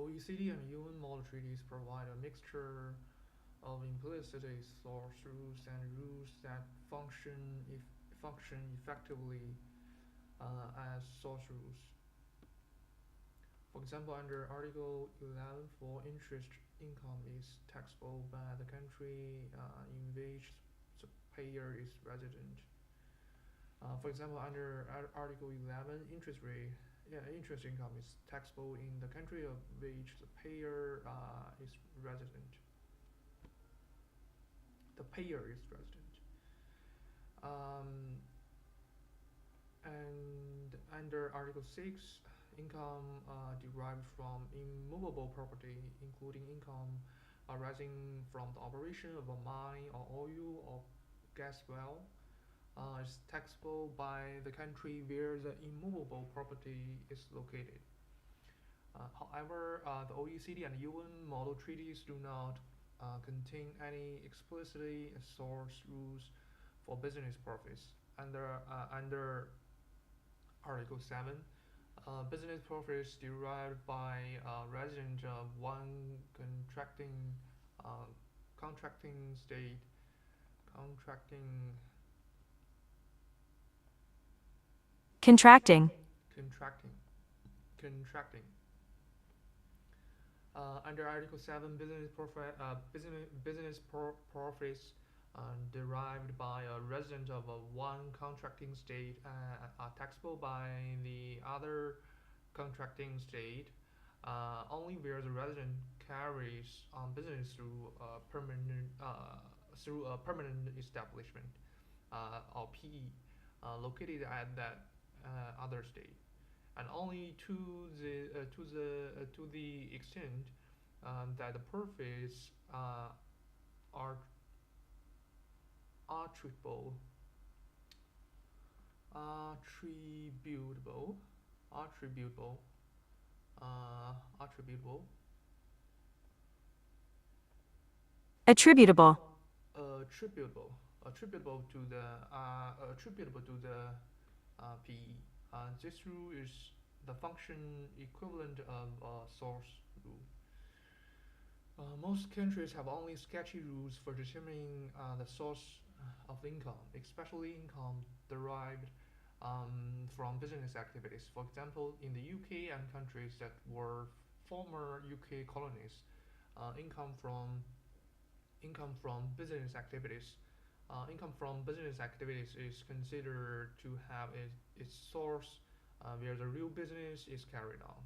OECD and UN model treaties provide a mixture of implicit source rules and rules that function effectively as source rules. For example, under Article 11, for interest income is taxable by the country in which the payer is resident. For example, under Article 11, interest income is taxable in the country of which the payer is resident. The payer is resident. Um, and under Article 6, income derived from immovable property, including income arising from the operation of a mine or oil or gas well, is taxable by the country where the immovable property is located. However, the OECD and UN model treaties do not contain any explicitly source rules for business profits. Under Article 7, business profits derived by a resident of one uh, contracting state, contracting Contracting. contracting contracting. Under Article 7, profits derived by a resident of one contracting state are taxable by the other contracting state only where the resident carries on business through a permanent establishment or PE located at that other state, and only to the extent that the profits are attributable attributable attributable attributable Attributable. attributable attributable to the PE. This rule is the function equivalent of a source rule. Most countries have only sketchy rules for determining the source of income, especially income derived from business activities. For example, in the UK and countries that were former UK colonies, income from business activities is considered to have its source where the real business is carried on.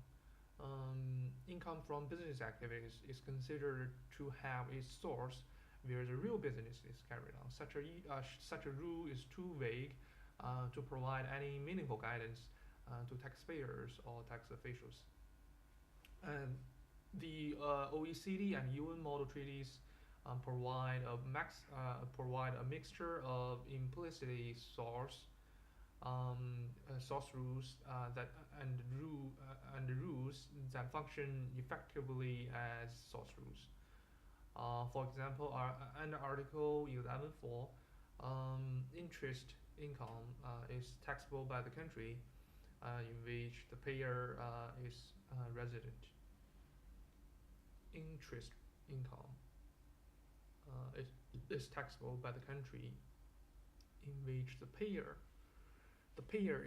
Income from business activities is considered to have its source where the real business is carried on. Such a rule is too vague to provide any meaningful guidance to taxpayers or tax officials. And the OECD and UN model treaties provide a mixture of implicitly source rules that and the rules that function effectively as source rules. For example, under Article 11.4, interest income is taxable by the country in which the payer is resident. Interest income is taxable by the country in which the payer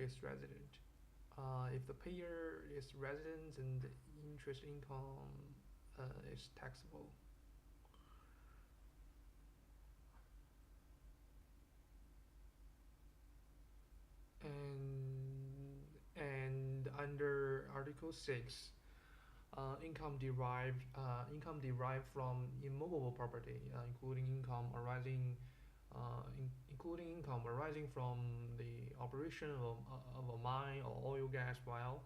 is resident. If the payer is resident, then the interest income is taxable. And under Article 6, income derived from immovable property, including income arising from the operation of a mine or oil gas well,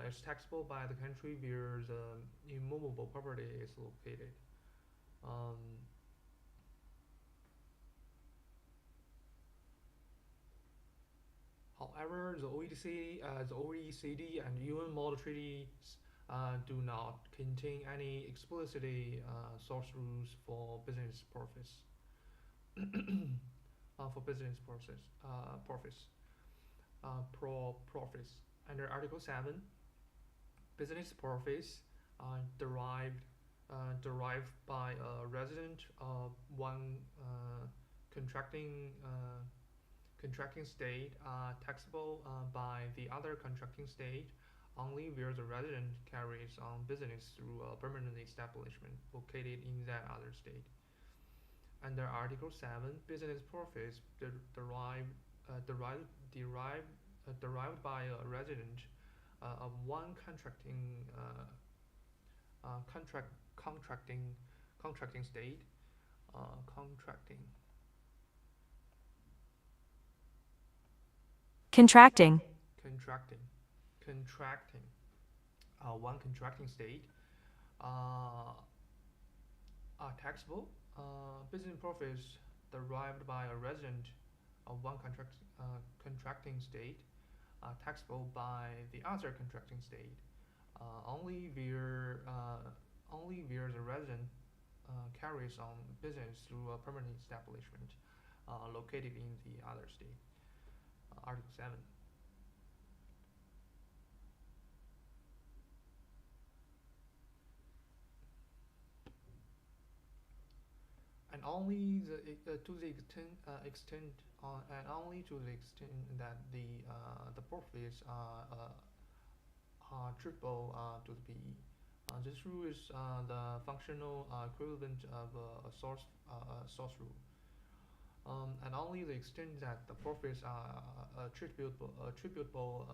is taxable by the country where the immovable property is located. Um, However, the OECD and UN model treaties do not contain any explicitly source rules for business profits. For business profits under Article 7, business profits derived derived by a resident of one contracting contracting state are taxable by the other contracting state only where the resident carries on business through a permanent establishment located in that other state. Under Article 7, business profits derived, derived, derived by a resident of one contract contracting contracting state contracting Contracting. contracting contracting one contracting state uh, are taxable. Business profits derived by a resident of one contracting state are taxable by the other contracting state only where the resident carries on business through a permanent establishment located in the other state. Article 7. And only to the extent and only to the extent that the profits are attributable to the PE. This rule is the functional equivalent of a source rule. And only the extent that the profits are attributable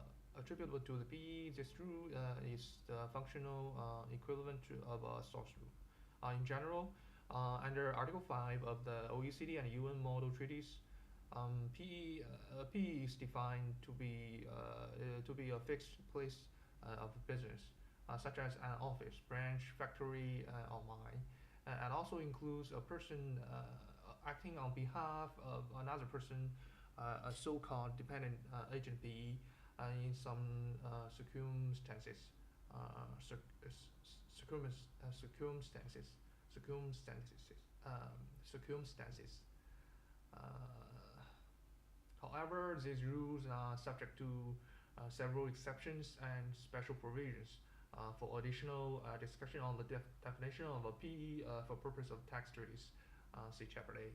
to the PE, this rule is the functional equivalent of a source rule. In general, under Article 5 of the OECD and UN Model Treaties, PE is defined to be a fixed place of business, such as an office, branch, factory, or mine, and also includes a person acting on behalf of another person, a so-called dependent agent PE, in some circumstances, circumstances, circumstances. Uh, However, these rules are subject to several exceptions and special provisions. For additional discussion on the definition of a PE for purpose of tax treaties, see Chapter 8.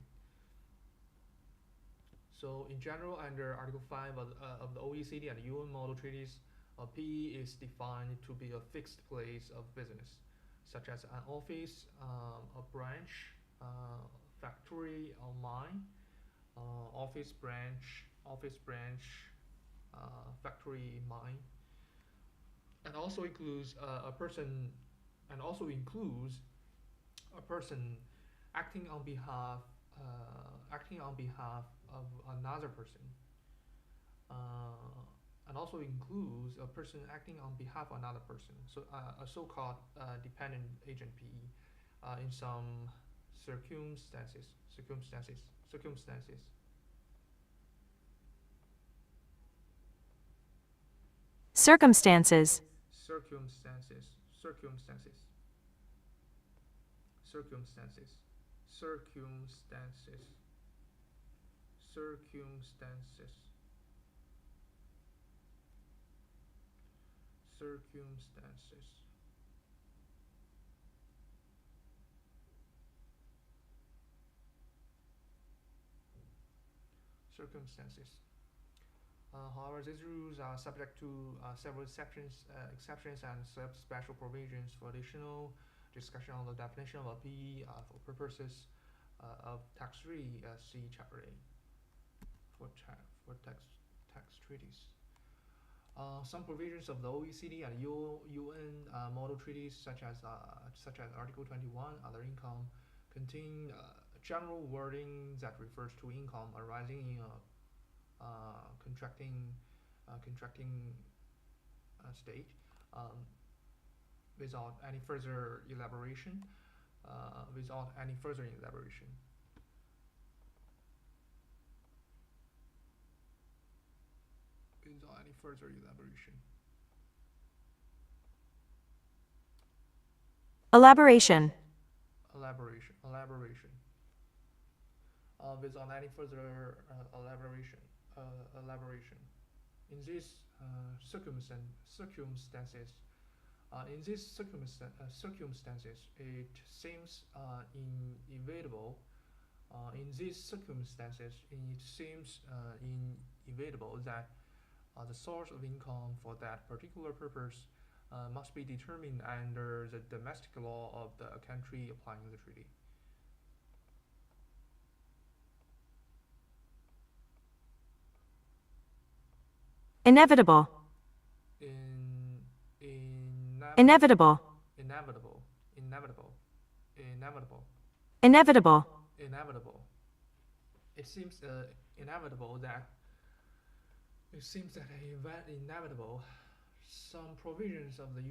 So, in general, under Article 5 of the OECD and UN Model Treaties, a PE is defined to be a fixed place of business, such as an office, a branch, factory or mine, office branch, factory, mine, and also includes a person, and also includes a person acting on behalf of another person, and also includes a person acting on behalf of another person. So a so-called dependent agent PE in some circumstances, circumstances, circumstances. Circumstances. Circumstances, circumstances, circumstances, circumstances, circumstances, circumstances. Circumstances. However, these rules are subject to several exceptions and special provisions. For additional discussion on the definition of a PE for purposes of tax treaty, see Chapter 8 for tax treaties. Some provisions of the OECD and UN model treaties, such as Article 21, other income, contain general wording that refers to income arising in a contracting state, without any further elaboration. Without any further elaboration. Without any further elaboration. Elaboration. Elaboration. Elaboration. Without any further elaboration. Elaboration. In these circumstances, In these circumstances, it seems inevitable. In these circumstances, it seems inevitable that the source of income for that particular purpose must be determined under the domestic law of the country applying the treaty. Inevitable. Inevitable. Inevitable. Inevitable. Inevitable. Inevitable. Inevitable. It seems inevitable that inevitable some provisions of the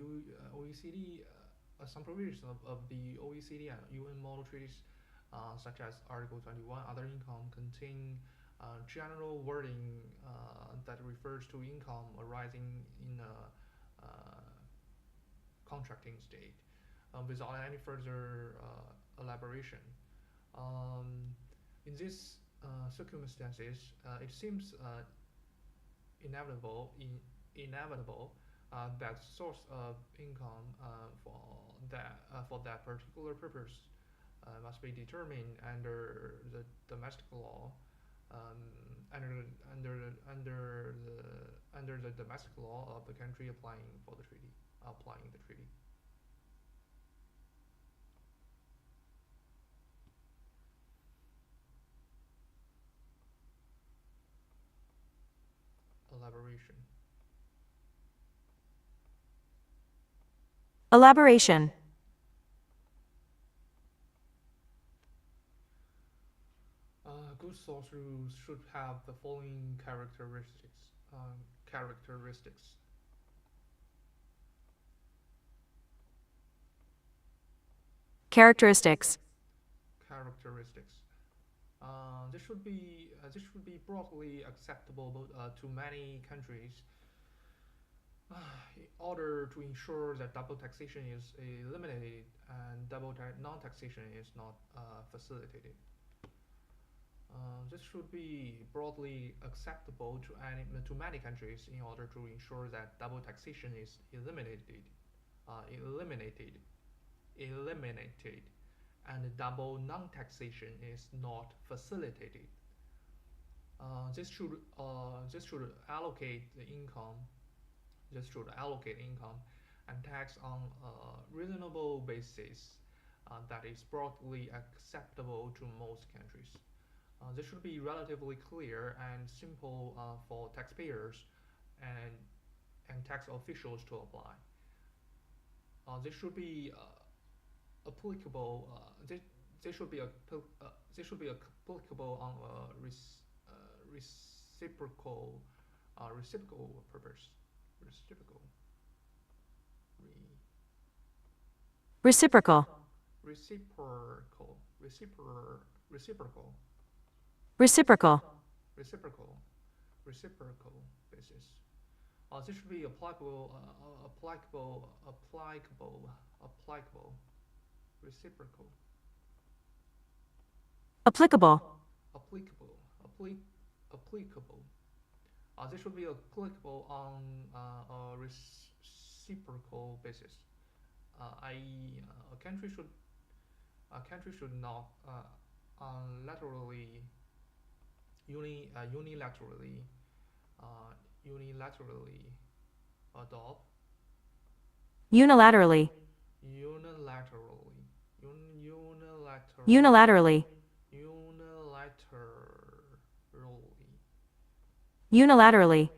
OECD, some provisions of the OECD and UN model treaties, such as Article 21, other income, contain general wording that refers to income arising in a contracting state, without any further elaboration. In these circumstances, it seems inevitable that source of income for that particular purpose must be determined under the domestic law, under the domestic law of the country applying the treaty. Elaboration. Elaboration. Good source rules should have the following characteristics. Characteristics. This should be broadly acceptable to many countries, in order to ensure that double taxation is eliminated and non-taxation is not facilitated. This should be broadly acceptable to many countries in order to ensure that double taxation is eliminated, and double non-taxation is not facilitated. This should allocate income and tax on a reasonable basis that is broadly acceptable to most countries. This should be relatively clear and simple for taxpayers and tax officials to apply. This should be applicable. This should be applicable on a reciprocal purpose. Reciprocal. Reciprocal. Reciprocal basis. This should be applicable. Reciprocal. Applicable. Applicable. This should be applicable on a reciprocal basis. I.e., a country should not unilaterally adopt. Unilaterally. Unilaterally. Unilaterally.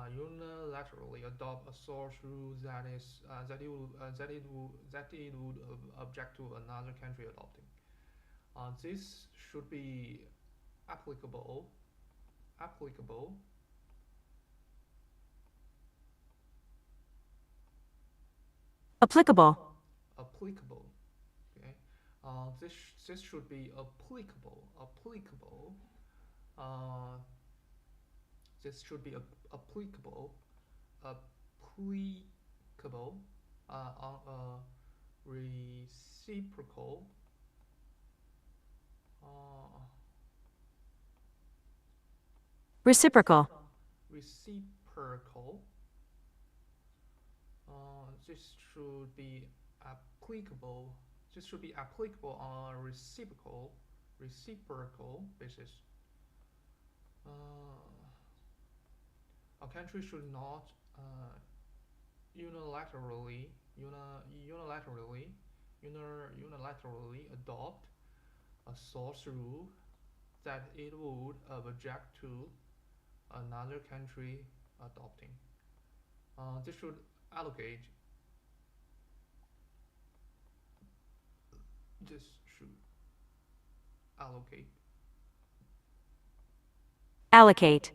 Unilaterally adopt a source rule that it would object to another country adopting. This should be applicable. Applicable. Okay. This should be applicable. This should be applicable on a reciprocal Reciprocal. this should be applicable. This should be applicable on a reciprocal basis. A country should not unilaterally unilaterally unilaterally adopt a source rule that it would object to another country adopting. This should allocate. This should allocate allocate,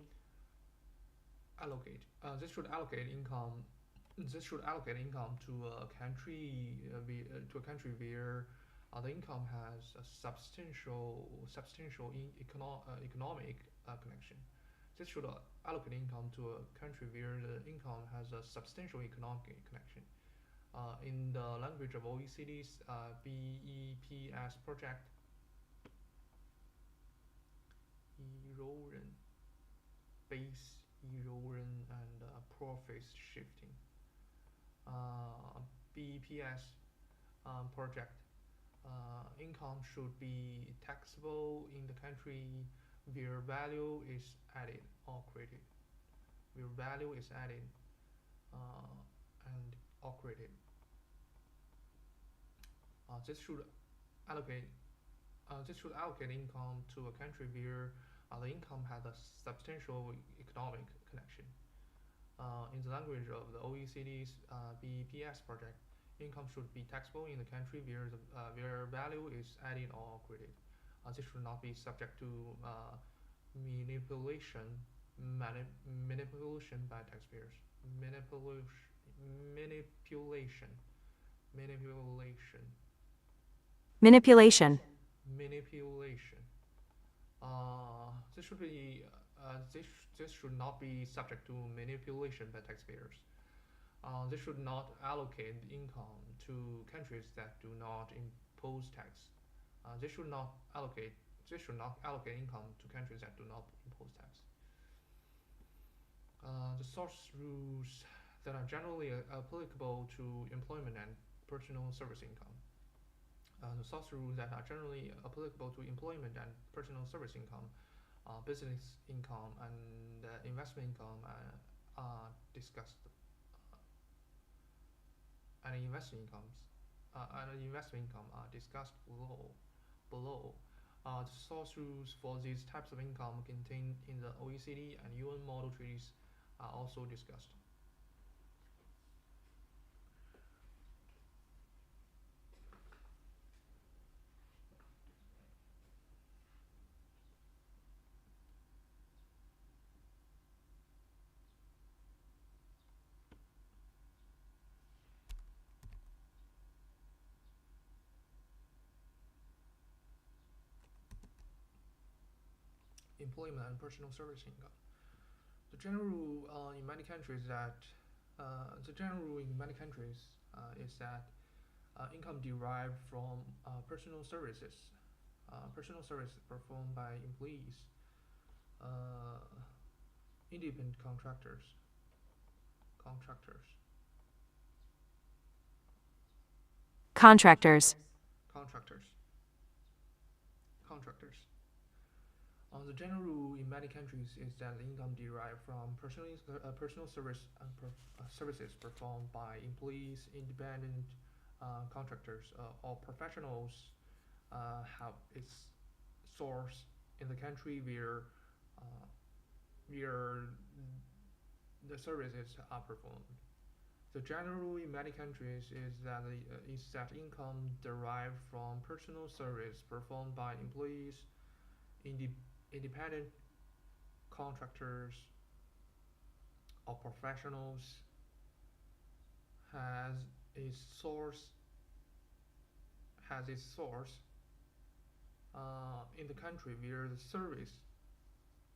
allocate. This should allocate income. This should allocate income to a country where the income has a substantial economic connection. This should allocate income to a country where the income has a substantial economic connection. In the language of OECD's BEPS project, erosion, base erosion, and profit shifting. BEPS project, income should be taxable in the country where value is added or created. Where value is added and or created. This should allocate. This should allocate income to a country where the income has a substantial economic connection. In the language of the OECD's BEPS project, income should be taxable in the country where value is added or created. This should not be subject to manipulation by taxpayers. Manipulation. manipulation, Manipulation. This should be this should not be subject to manipulation by taxpayers. This should not allocate income to countries that do not impose tax. This should not allocate income to countries that do not impose tax. The source rules that are generally applicable to employment and personal service income. The source rules that are generally applicable to employment and personal service income, business income, and investment income are discussed. And investment income are discussed below. The source rules for these types of income contained in the OECD and UN model treaties are also discussed. Employment and personal service income. The general rule in many countries is that income derived from personal services performed by employees, independent contractors, contractors, The general rule in many countries is that the income derived from personal services performed by employees, independent contractors, or professionals have its source in the country where the services are performed. The general rule in many countries is that income derived from personal service performed by employees, independent contractors, or professionals has its source in the country where the service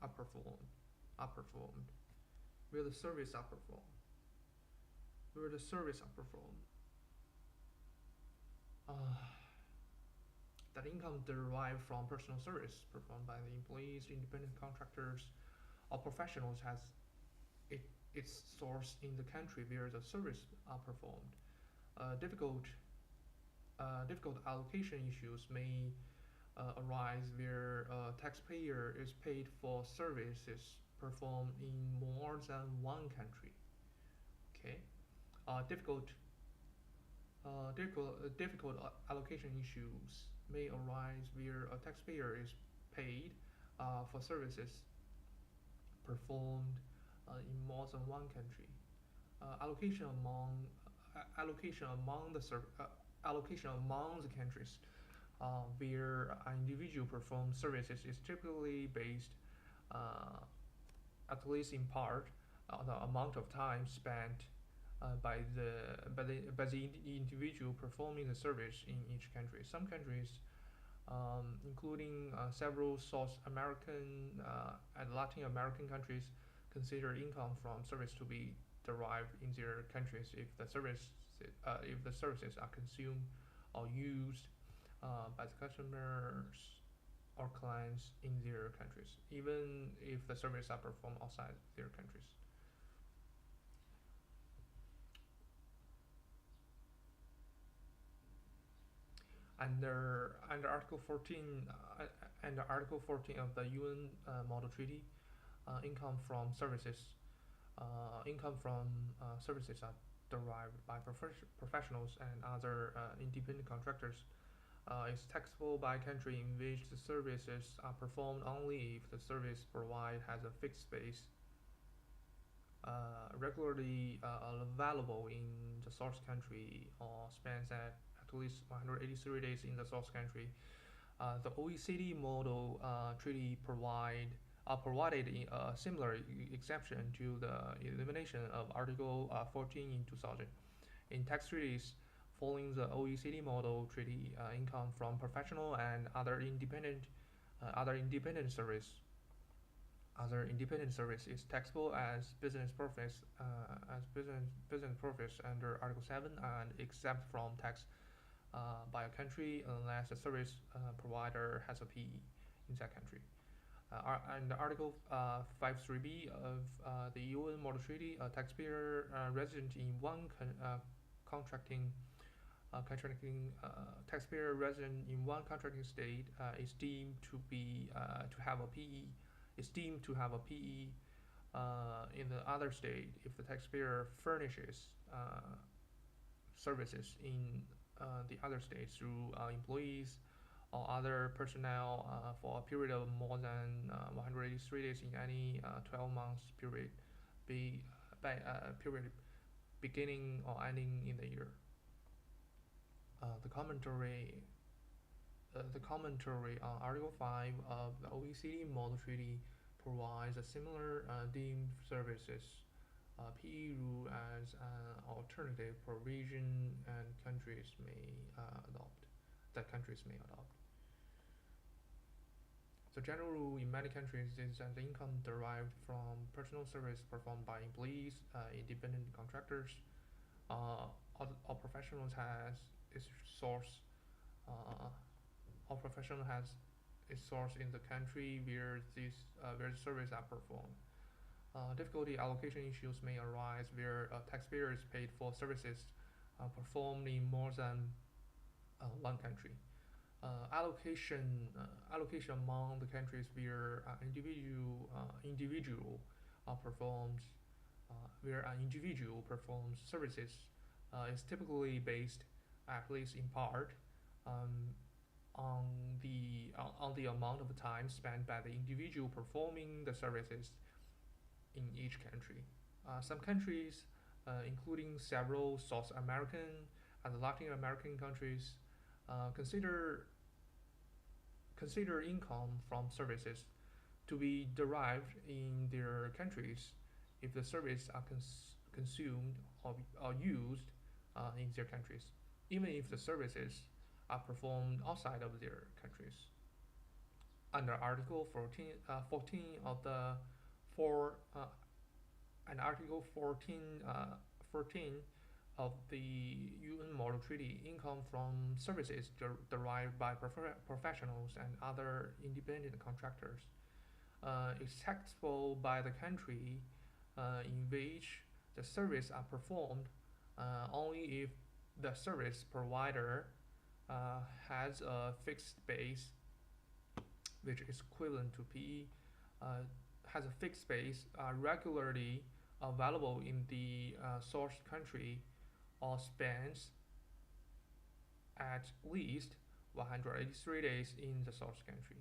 are performed. That income derived from personal service performed by the employees, independent contractors, or professionals has its source in the country where the service are performed. Difficult allocation issues may arise where a taxpayer is paid for services performed in more than one country. Okay, difficult difficult allocation issues may arise where a taxpayer is paid for services performed in more than one country. Allocation among allocation among the countries where an individual performs services is typically based, uh, at least in part, on the amount of time spent by the individual performing the service in each country. Some countries, including several South American and Latin American countries, consider income from service to be derived in their countries if the services are consumed or used by the customers or clients in their countries, even if the services are performed outside their countries. Under Article 14, under Article 14 of the UN Model Treaty, income from services are derived by professionals and other independent contractors. Is taxable by country in which the services are performed only if the service provided has a fixed base, regularly available in the source country or spans at least 183 days in the source country. The OECD model treaty provided a similar exception to the elimination of Article 14 in 2000. In tax treaties following the OECD model treaty, income from professional and other independent service is taxable as business profits under Article 7 and exempt from tax by a country unless the service provider has a PE in that country. And Article 53b of the UN Model Treaty, a taxpayer resident in one contracting taxpayer resident in one contracting state is deemed to have a PE in the other state if the taxpayer furnishes services in the other state through employees or other personnel for a period of more than 183 days in any 12 months period, period beginning or ending in the year. The commentary on Article 5 of the OECD Model Treaty provides a similar deemed services PE rule as an alternative provision and countries may adopt. The general rule in many countries is that the income derived from personal service performed by employees, independent contractors, or professionals has its source. All professional has its source in the country where the services are performed. Difficulty allocation issues may arise where a taxpayer is paid for services performed in more than one country. Allocation among the countries where an individual performs services is typically based, at least in part, on the amount of time spent by the individual performing the services in each country. Some countries, including several South American and Latin American countries, consider income from services to be derived in their countries if the services are consumed or used in their countries, even if the services are performed outside of their countries. Under Article 14 of the and Article 14 of the UN Model Treaty, income from services derived by professionals and other independent contractors is taxable by the country in which the services are performed only if the service provider has a fixed base, which is equivalent to PE, has a fixed base regularly available in the source country or spans at least 183 days in the source country.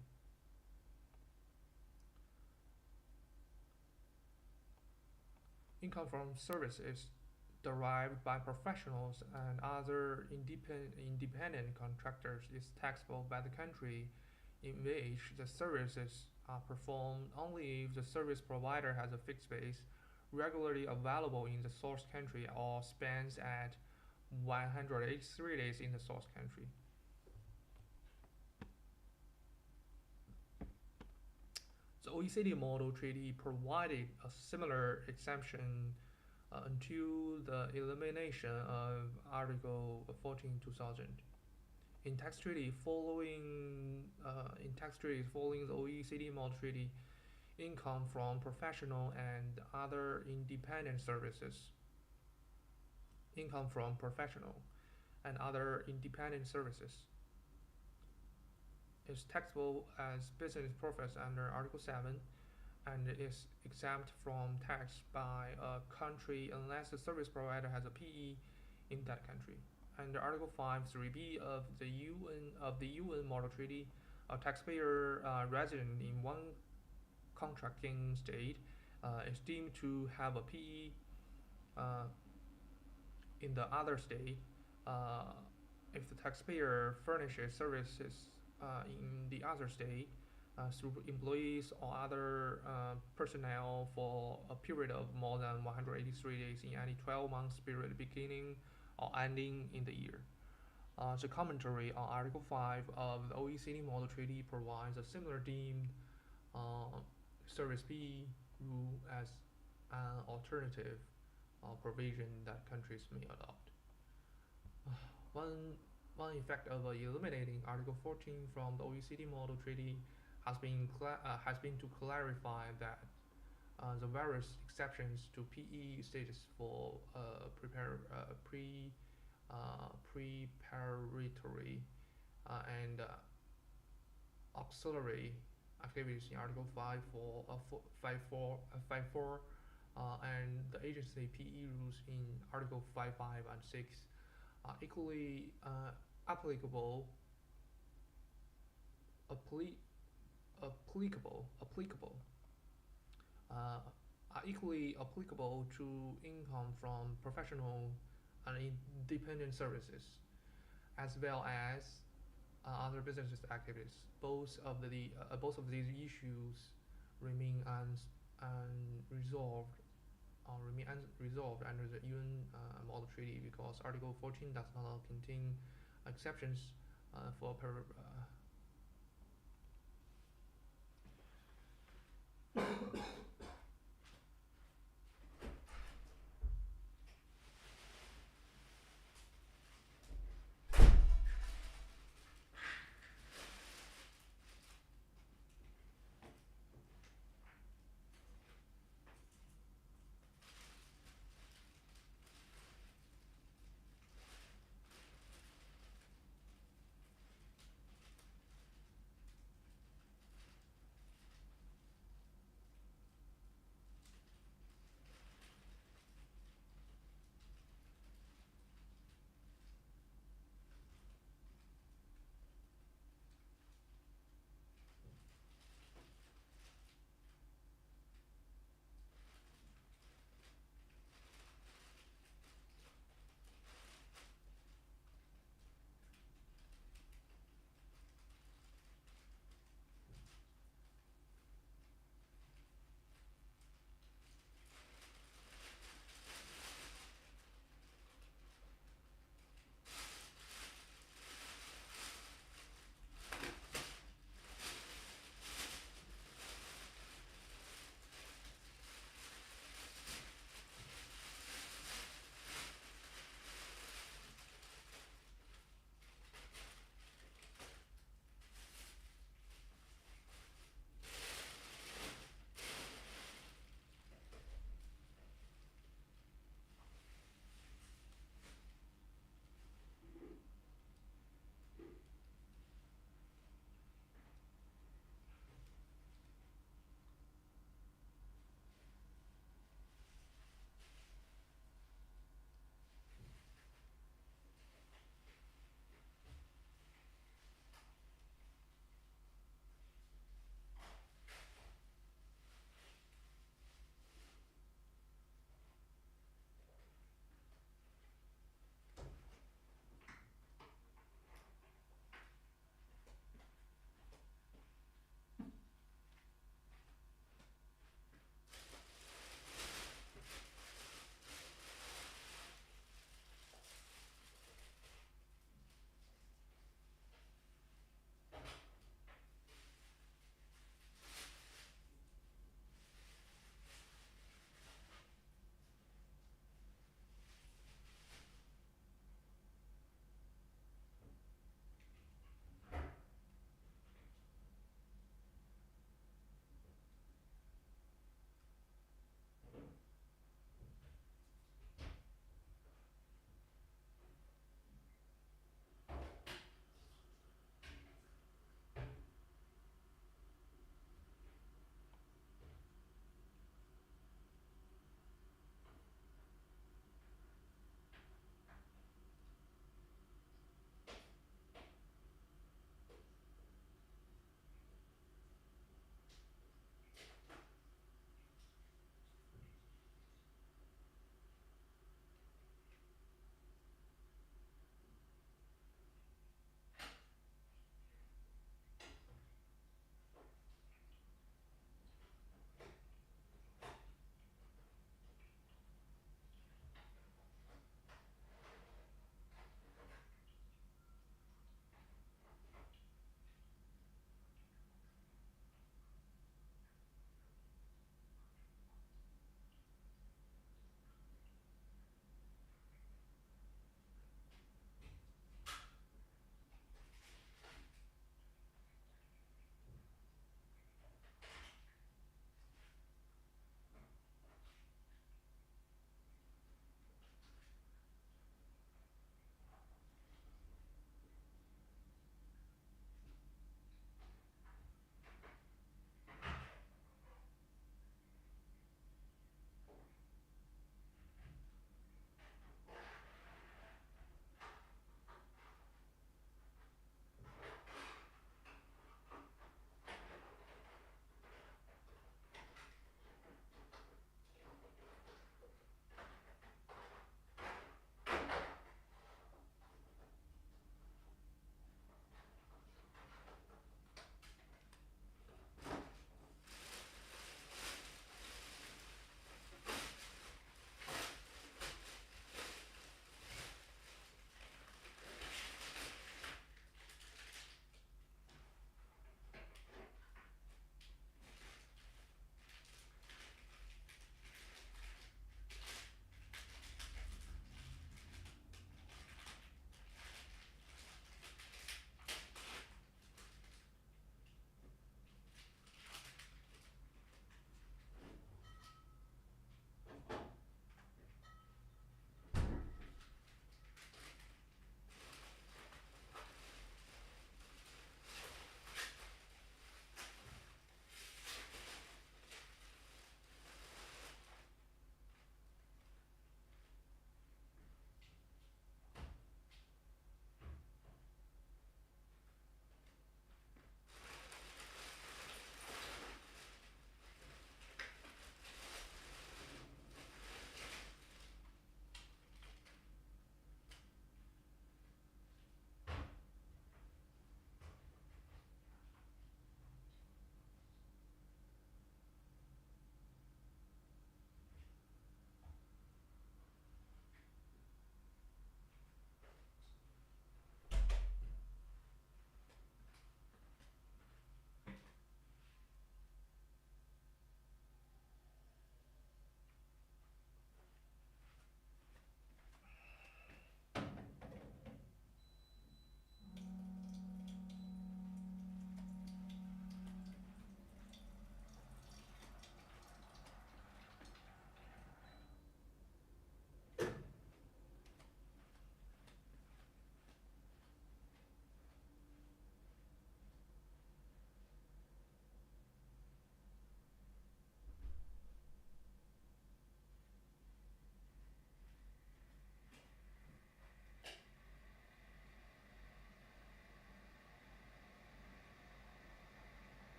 Income from services derived by professionals and other independent contractors is taxable by the country in which the services are performed only if the service provider has a fixed base regularly available in the source country or spans at 183 days in the source country. The OECD model treaty provided a similar exemption until the elimination of Article 14 2000. In tax treaties following the OECD model treaty, income from professional and other independent services is taxable as business profits under Article 7 and is exempt from tax by a country unless the service provider has a PE in that country. Under Article 5 3b of the UN Model Treaty, a taxpayer resident in one contracting state is deemed to have a PE in the other state if the taxpayer furnishes services in the other state through employees or other personnel for a period of more than 183 days in any 12 months period beginning or ending in the year. The commentary on Article 5 of the OECD Model Treaty provides a similar deemed service PE rule as an alternative provision that countries may adopt. One effect of eliminating Article 14 from the OECD Model Treaty has been to clarify that the various exceptions to PE status for preparatory and auxiliary activities in Article 5.4 and the agency PE rules in Article 5.5 and 6 are equally applicable to income from professional and independent services, as well as other business activities. Both of these issues remain unresolved under the UN Model Treaty because Article 14 does not contain exceptions for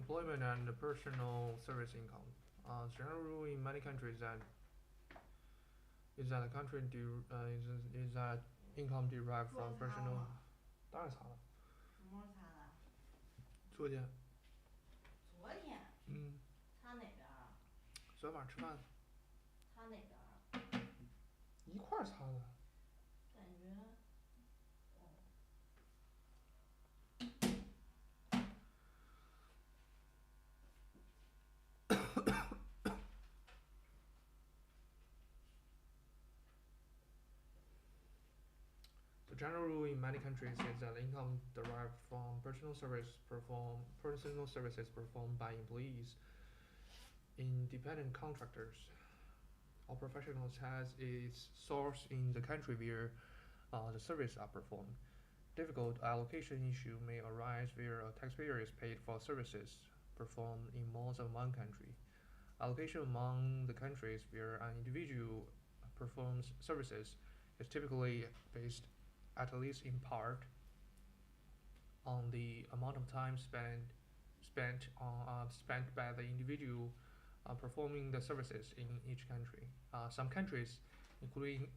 employment and personal service income. General rule in many countries is that a country is that income derived from 昨 personal. 吗？当然查了，什么时候查的？昨天，昨天嗯，查哪边儿啊？昨天晚上吃饭查哪边儿啊？一块儿查的。感觉，哦， The general rule in many countries is that income derived from personal services performed by employees, independent contractors, or professionals has its source in the country where the services are performed. Difficult allocation issue may arise where a taxpayer is paid for services performed in more than one country. Allocation among the countries where an individual performs services is typically based, at least in part, on the amount of time spent by the individual performing the services in each country. Some countries, including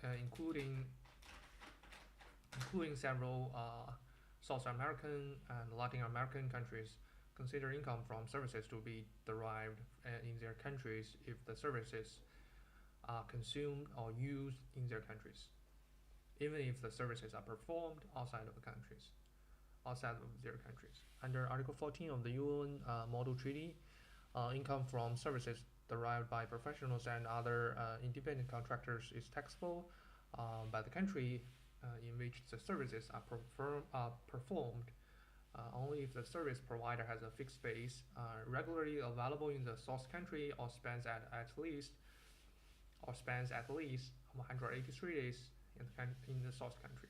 several South American and Latin American countries, consider income from services to be derived in their countries if the services are consumed or used in their countries, even if the services are performed outside of their countries. Under Article 14 of the UN Model Treaty, income from services derived by professionals and other independent contractors is taxable by the country in which the services are performed, only if the service provider has a fixed base regularly available in the source country or spends at least 183 days in the source country.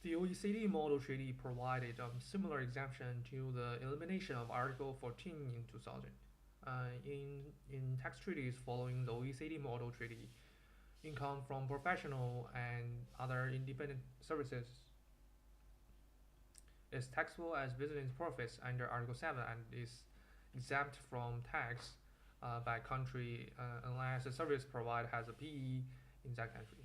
The OECD Model Treaty provided a similar exemption to the elimination of Article 14 in 2000. In tax treaties following the OECD Model Treaty, income from professional and other independent services is taxable as business profits under Article 7 and is exempt from tax by country unless the service provider has a PE in that country.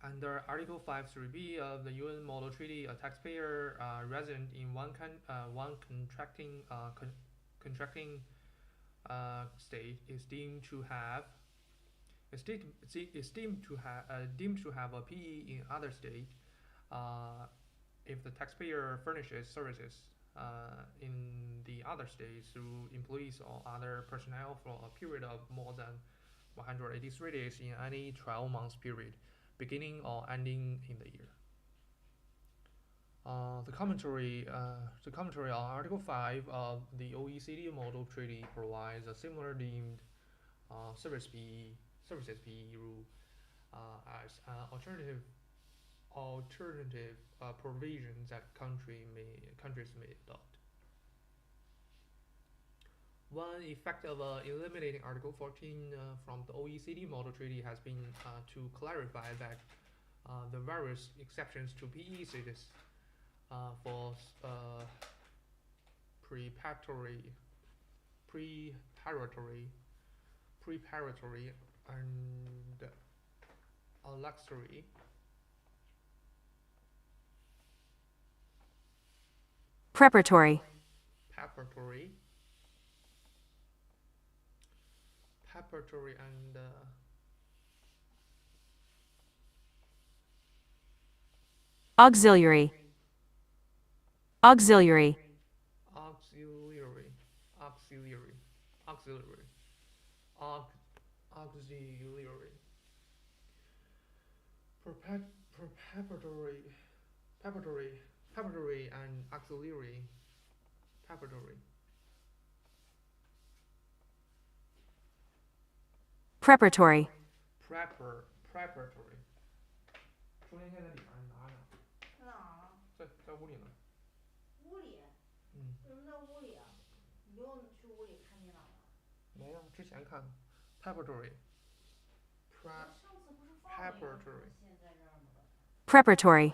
Under Article 5.3b of the UN Model Treaty, a taxpayer resident in one contracting state is deemed to have a PE in other state if the taxpayer furnishes services in the other state through employees or other personnel for a period of more than 183 days in any 12 months period, beginning or ending in the year. The commentary on Article 5 of the OECD Model Treaty provides a similar deemed services PE rule as alternative provisions that countries may adopt. One effect of eliminating Article 14 from the OECD Model Treaty has been to clarify that the various exceptions to PE status for preparatory, and auxiliary Preparatory. and Auxiliary. Auxiliary. auxiliary preparatory and auxiliary preparatory Preparatory. preparatory 充电线在里面，你拿着，在哪儿啊？在屋里呢。屋里？嗯，为什么在屋里啊？你不用去屋里看电脑吗？没有，之前看 preparatory 我上次不是放了一个 preparatory 线在这儿吗？ Preparatory.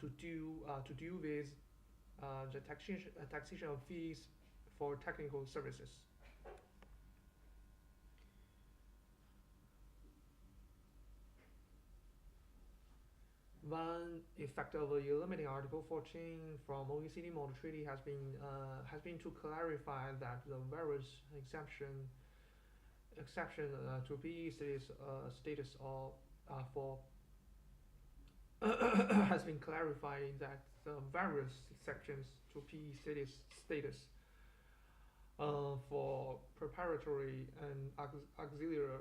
to deal with the taxation of fees for technical services. One effect of eliminating Article 14 from OECD Model Treaty has been to clarify that the various exception to PE status for has been clarified that the various sections to PE status for preparatory and auxiliary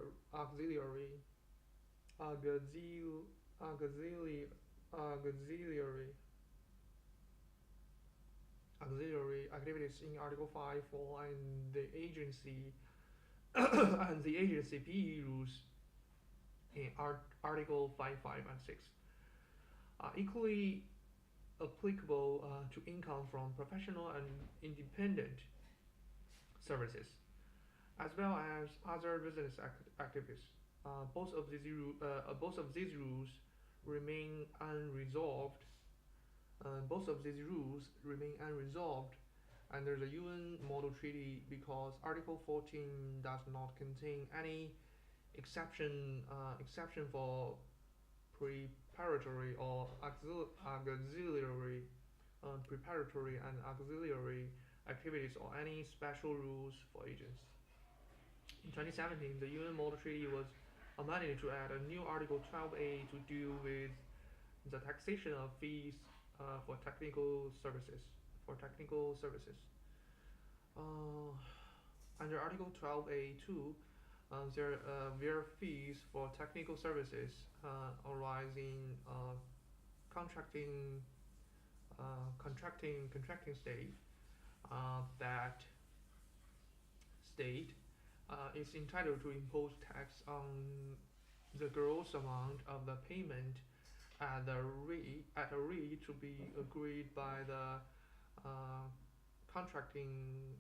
activities in Article 5.4 and the agency and the agency PE rules in Article 5.5 and 6 are equally applicable to income from professional and independent services, as well as other business activities. Both of these rules remain unresolved. Under the UN Model Treaty because Article 14 does not contain any exception for preparatory or auxiliary preparatory and auxiliary activities or any special rules for agents. In 2017, the UN Model Treaty was amended to add a new Article 12A to deal with the taxation of fees for technical services. Under Article 12A2, there are fees for technical services arising contracting state. That state is entitled to impose tax on the gross amount of the payment at a rate to be agreed by the contracting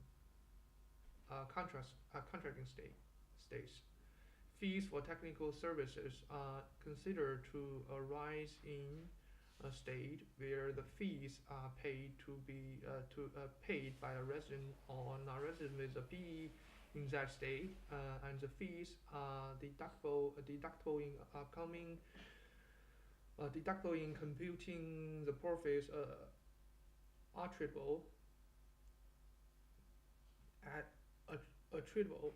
states. Fees for technical services are considered to arise in a state where the fees are paid paid by a resident or non-resident with a PE in that state, and the fees are deductible in computing the profits attributable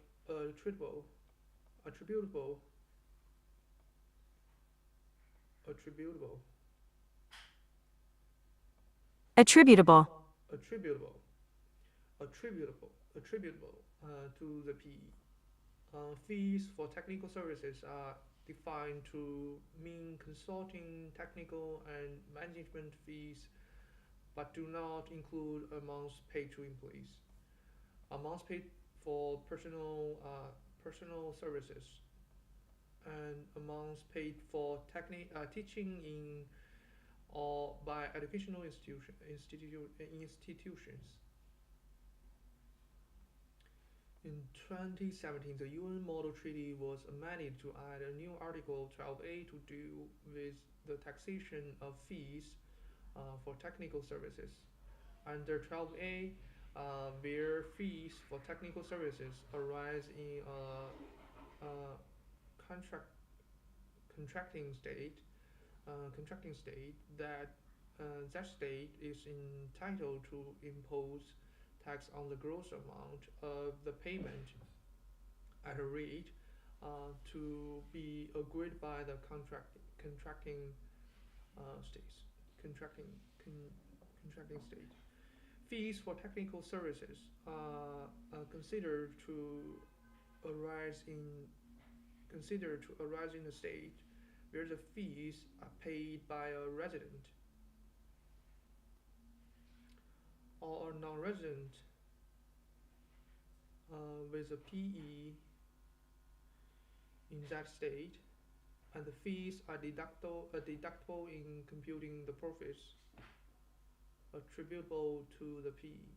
to the PE. Fees for technical services are defined to mean consulting, technical, and management fees, but do not include amounts paid to employees. Amounts paid for personal services and amounts paid for teaching in or by educational institutions. In 2017, the UN Model Treaty was amended to add a new Article 12A to deal with the taxation of fees for technical services. Under 12A, where fees for technical services arise in a contracting state, that state is entitled to impose tax on the gross amount of the payment at a rate to be agreed by the contracting state. Fees for technical services are considered to arise in a state where the fees are paid by a resident or a non-resident with a PE in that state, and the fees are deductible in computing the profits attributable to the PE.